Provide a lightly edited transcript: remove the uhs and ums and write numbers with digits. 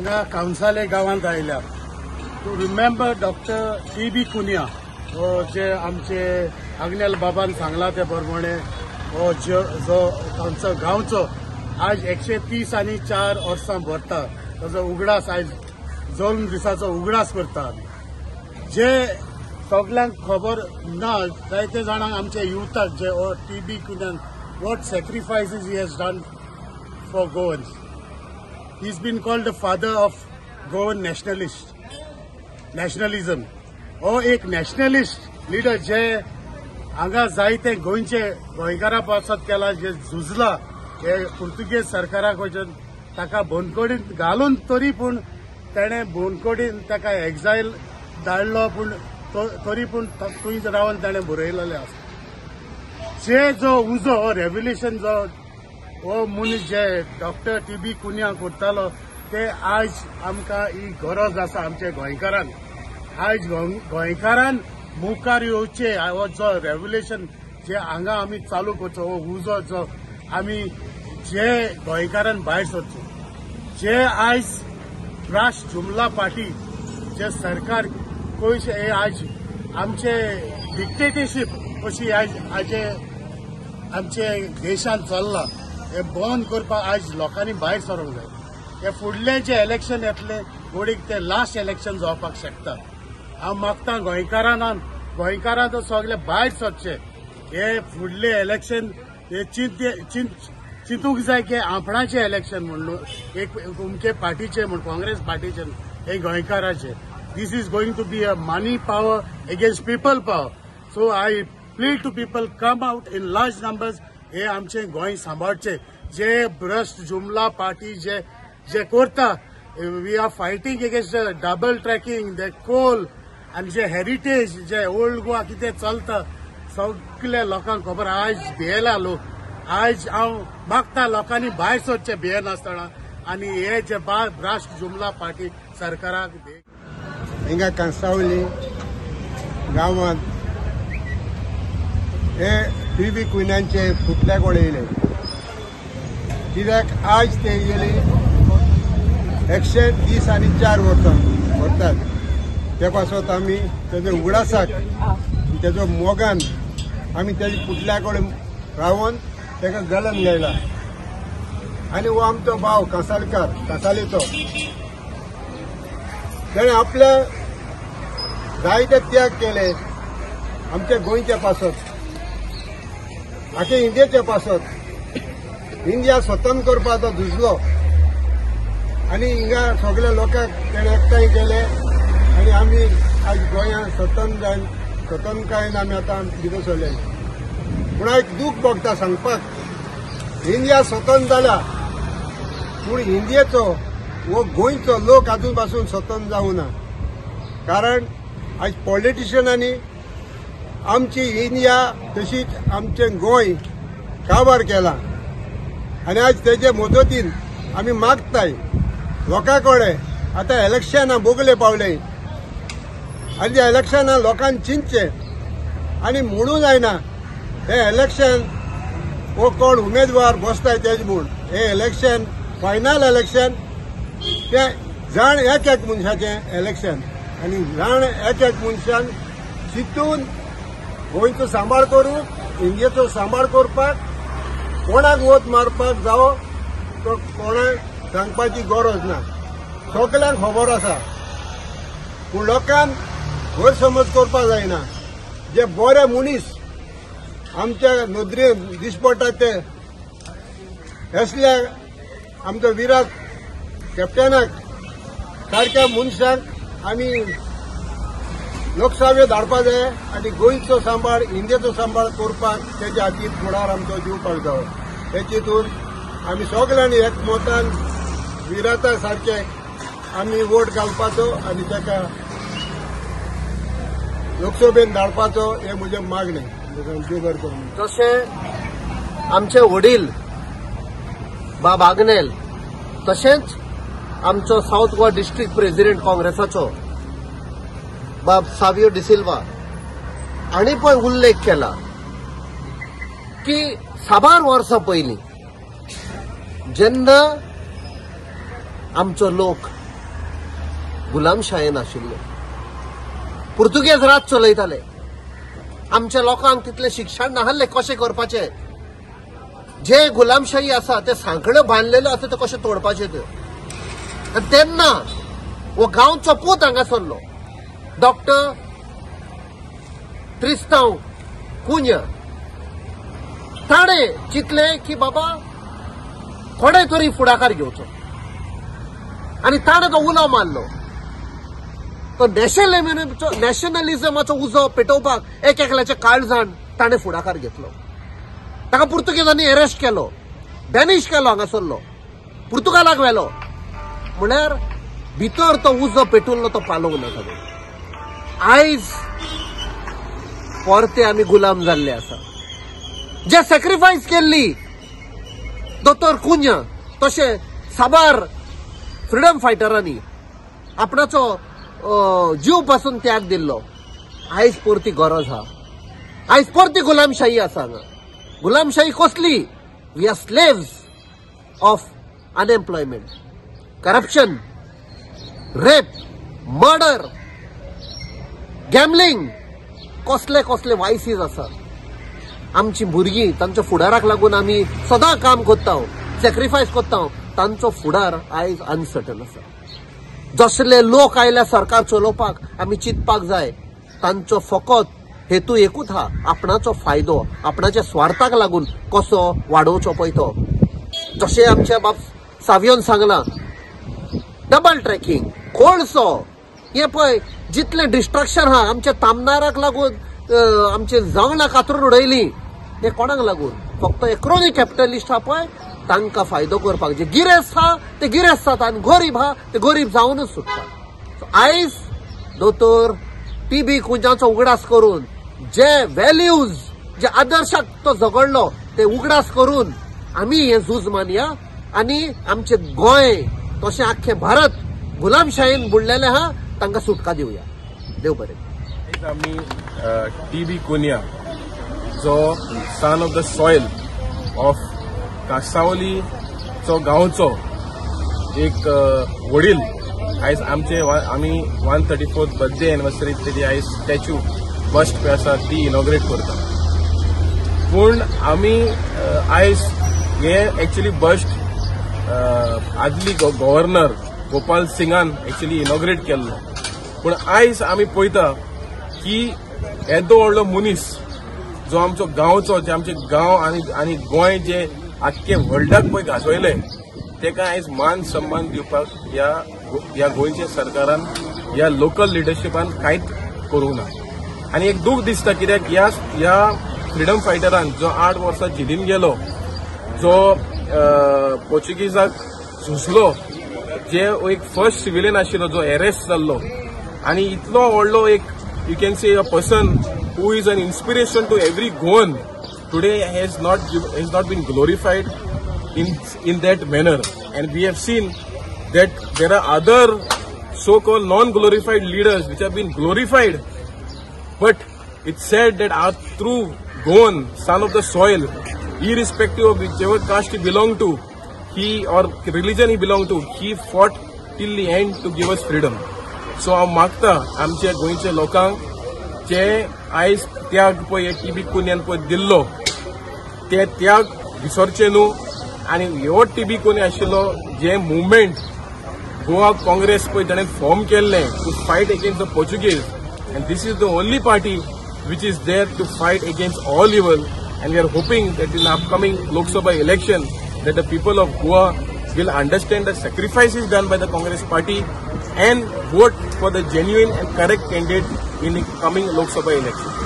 हांगा कावंसाले गांवांत आयल्या. To remember doctor TB. Cunha जे आमचे आग्नेल बाबान सांगला ते प्रमाणे हो जो आमचो गांवचो आज 134 वर्सां भरता ताजो उगडास आज जल्म दिसाचो उगडास करता आमी. जे सगळ्यांक खबर ना जायते जाणांक आमच्या युथाक जे TB. कुनियान what sacrifices he has done for Goans. He's been called the father of Goan nationalism. हो एक नॅशनलिस्ट लीडर जे हांगा जायते गोंयकारां पासत केला, जे झुजला हे पुर्तुगेज सरकाराक वचून ताका बोनकोडीन घालून तरी पूण तेणे बोनकोडीन ताका एक्झायल धाडलो, पूण तरी पूण थंय रावन ताणें बरयलेलें आसा. जे जो उजो रेव्होल्युशन जो हो मनीस जे डॉक्टर टी.बी. कुनिया करतालो ते आज आमकां ही गरज आसा आमच्या गोंयकारांक. आज गोंयकारान मुखार येवचे, हो जो रेव्होल्युशन जे हांगा आमी चालू करचो, हो उजो जो आमी जे गोंयकारान भायर सरचो. जे आज राष्ट्र जुमला पार्टी जे सरकार कोयशे आज आमचे डिक्टेटरशीप अशी आज आमचे देशांत चल्ला, हे बंद करपाक आज लोकांनी भायर सरूंक जाय. हे फुडले जे इलेक्शन येतले घडीक ते लास्ट इलेक्शन जावपाक शकता. हांव मागता गोंयकारां तो सगळे भायर सरचे. हे फुडले इलेक्शन हे चिंतूंक जाय की आपणाचे इलेक्शन म्हणून एक उमके पार्टीचे म्हण काँग्रेस पार्टीचे हे गोंयकाराचे. This is going to be a money power against people power. So I plead to people come out in large numbers. हे आमचे गोंय सांबाळचे. जे भ्रष्ट जुमला पार्टी जे करता, we are fighting against double tracking the coal आनी जे हेरिटेज जे ओल्ड गोवा कितें चलता सगळ्या लोकांक खबर. आज भियेला लोक. आज हांव मागता लोकांनी भायर सरचे भियेनासतना आनी हे जे भ्रष्ट जुमला पार्टी सरकाराक हिंगा कांसावली गांवांत हे टी.बी. कुनियांचे पुतल्याक उडयले. कित्याक आज ते गेली 134 वर्सां भरतात. ते पासत आमी तेजे उगडासाक तेजो मोगान आमी तेजे पुतल्या कडेन रावन तेका गलन घायला. आनी हो आमचो भाव कांसालीचो तेणें आपले जायते त्याग केले आमच्या गोंयच्या पासत, आख्या इंडियेच्या पासत. इंडिया स्वतंत्र करपाचो झुजलो आनी हिंगा सगळ्या लोकांक तेणें एकठांय केले आनी आमी आज गोंयांत स्वतंत्रकायेन आमी आतां भितर सरले. पूण एक दूख भोगता सांगपाक, इंडिया स्वतंत्र जाला पूण इंडियेचो वो गोंयचो लोक आजून पासून स्वतंत्र जावं ना. कारण आज पॉलिटिशियनांनी आमची इंडिया तशीच आमचें गोंय काबार केला. आनी आज तेजे मदतीन आमी मागताय लोकां कडेन आतां इलेक्शनां बोगले पावले आनी त्या इलेक्शनां लोकांनी चिंतचे आनी म्हणूं जायना हे इलेक्शन वो कोण उमेदवार बसताय तेज म्हूण. हे इलेक्शन फायनल इलेक्शन ते जाण एक मनशाचें इलेक्शन आनी जाण एक मनशान चिंतून गोंयचो सांबाळ करूं, इंडियेचो सांबाळ करपाक कोणाक वोट मारपाक जावो तो कोणाक सांगपाची गरज ना. सगळ्यांक खबर आसा. पूण लोकांक गैरसमज करपाक जायना. जे बरे मनीस आमच्या नदरेन दिसपडटा ते असल्या आमचो विराट कॅप्टनाक सारक्या मनशाक आमी लोकसभेत धाडपा जाय आनी गोंयचो सांबाळ इंडियेचो सांबाळ करपाक तेजे खातीर फुडार आमचो दिवपाक जाय. हे चिंतून आमी सगळ्यांनी एकमतान विराटा सारखे आमी वोट घालपाचो आनी ताका लोकसभेत धाडपाचो हे म्हजें मागणें. जशें आमचे वडील बाब आग्नेल तशेंच आमचो साऊथ गोवा डिस्ट्रिक्ट प्रेसिडेंट काँग्रेसाचो बाब सावियो डिसिल्वा हांणी पण उल्लेख केला की 6 वर्सां पयलीं जेन्ना आमचो लोक गुलामशायेन आशिल्लो. पुर्तुगेज राज चलयताले. आमच्या लोकांक तितले शिक्षण नाहल्ले कशें करपाचें. जे गुलामशाही आसा ते सांखळ्यो बांदलेल्यो आसा ते कशें तोडपाचे त्यो. आनी तेन्ना हो गांवचो पूत हांगासरलो डॉक्टर त्रिस्तांव कुन्या ताणें चिंतलें की बाबा थोडे तरी फुडाकार घेवचो. आनी ताणें तो उलो मारलो. तो नॅशनलिझमाचो उजो पेटोवपाक एकल्याचे काळजान ताणें फुडाकार घेतलो. ताका पुर्तुगेजांनी अरेस्ट केलो, बॅनिश केलो हांगासरलो, पुर्तुगालाक व्हेलो. म्हळ्यार भितर तो उजो पेटुल्लो तो पालोवंक ना ताणें. आयज परते आमी गुलाम जाल्ले आसा. जे सॅक्रिफायस केल्ली दोतोर कुन्या तशें साबार फ्रिडम फायटरांनी आपणाचो जीव पासून त्याग दिल्लो. आयज परती गरज आहा. आयज परती गुलामशाही आसा हांगा. गुलामशाही कसली? We are slaves of unemployment, corruption, rape, murder, gambling. कसले कसले वायसीस आसा. आमची भुरगीं तांच्या फुडाराक लागून आमी सदां काम करता, सॅक्रिफायस करता. तांचो फुडार आयज अनसर्टन आसा. जसले लोक आयल्या सरकार चलोवपाक आमी चिंतपाक जाय. तांचो फकत हेतू एकूच हा, आपणाचो फायदो आपणाच्या स्वार्थाक लागून कसो वाडोवचो पळय तो. जशें आमच्या बाब सावियोन सांगलां, डबल ट्रॅकिंग, खोडसो, हे पळय जितले डिस्ट्रक्शन हा आमच्या तामनाराक लागून, आमचे जंगलां कातरून उडयली. हे कोणाक लागून? फक्त हे क्रोनी कॅपिटलिस्ट हा पळय तांकां फायदो करपाक. जे गिरेस्त हा ते गिरेस्त जाता आनी गरीब हा ते गरीब जावनच सुटता. आयज दोतोर टीबी कुंजाचो उगडास करून जे व्हॅल्यूज, जे आदर्शाक तो झगडलो ते उगडास करून आमी हे झूज मानया आनी आमचे गोंय तशें आख्खें भारत गुलामशायेन बुडलेले हा तांकां सुटका दिवया. देव बरें. आमी टीबी कुन्या जो son of the soil of कासावलीचो गांवचो एक वडील आयज आमचे आमी 134th बर्थडे एनिवर्सरी तेजी आयज स्टॅच्यू बस्ट पळय आसा ती इनॉग्रेट करता. पूण आमी आयज हे एक्चुअली बस्ट आदली गव्हर्नर गोपाल सिंगान एक्चुअली इनॉग्रेट केल्लो. पूण आयज आमी पळयता की येदो व्हडलो मनीस जो आमचो गांवचो, जे आमचे गांव आनी गोंय जे आख्खे वर्ल्डाक पळय गाजवयले, तेका आयज मान सन्मान दिवपाक ह्या गोंयच्या सरकारान, ह्या लोकल लिडरशिपान कांयच करूंक ना. आनी एक दूख दिसता कित्याक ह्या फ्रिडम फायटरान जो 8 वर्सां झिलीन गेलो, जो पोर्चुगीजाक झुजलो, जे एक फर्स्ट सिव्हिलियन आशिल्लो जो अरेस्ट जाल्लो, आनी इतलो व्हडलो एक you can say a person who is an inspiration to every Goan today has not been glorified in that manner. And we have seen that there are other so-called non-glorified leaders which have been glorified, but it's said that our true Goan, son of the soil, irrespective of whichever caste he belonged to, he or religion he belonged to, he fought till the end to give us freedom. So हांव मागता आमच्या गोंयच्या लोकांक जे आयज त्याग पळय TB कुन्यान पळय दिल्लो ते त्याग विसरचे न्हू. आनी ह्यो टीबी कुन्या आशिल्लो जे मुवमेंट गोवा काँग्रेस पळय ताणें फॉर्म केल्लें to fight against the Portuguese, and this is the only party which is there to fight against all evil, and we are hoping that in the upcoming Lok Sabha election that the people of Goa will understand the sacrifices done by the Congress party and vote for the genuine and correct candidate in the coming Lok Sabha election.